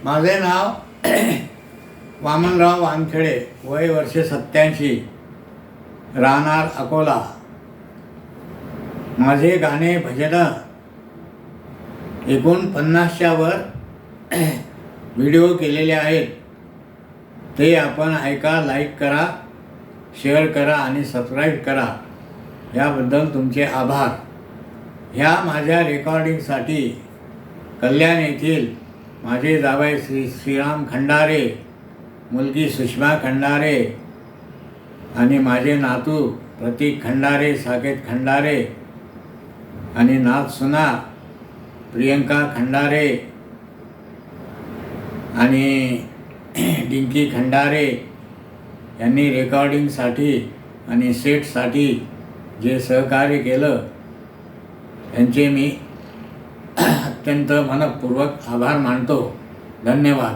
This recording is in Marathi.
माझे नाव वामनराव वानखेडे, वय वर्षे 87, राहणार अकोला। माझे गाणे भजनं एकूण 50च्या वर व्हिडिओ केलेले आहेत। ते आपण ऐका, लाईक करा, शेअर करा आणि सबस्क्राईब करा। याबद्दल तुमचे आभार। ह्या माझ्या रेकॉर्डिंगसाठी कल्याण येथील माझे जावई श्रीराम खंडारे, मुलगी सुषमा खंडारे आणि माझे नातू प्रतीक खंडारे, साकेत खंडारे आणि नातसुना प्रियंका खंडारे आणि डिंकी खंडारे यांनी रेकॉर्डिंगसाठी आणि सेटसाठी जे सहकार्य केलं त्यांचे मी अत्यंत मनपूर्वक आभार मानतो। धन्यवाद।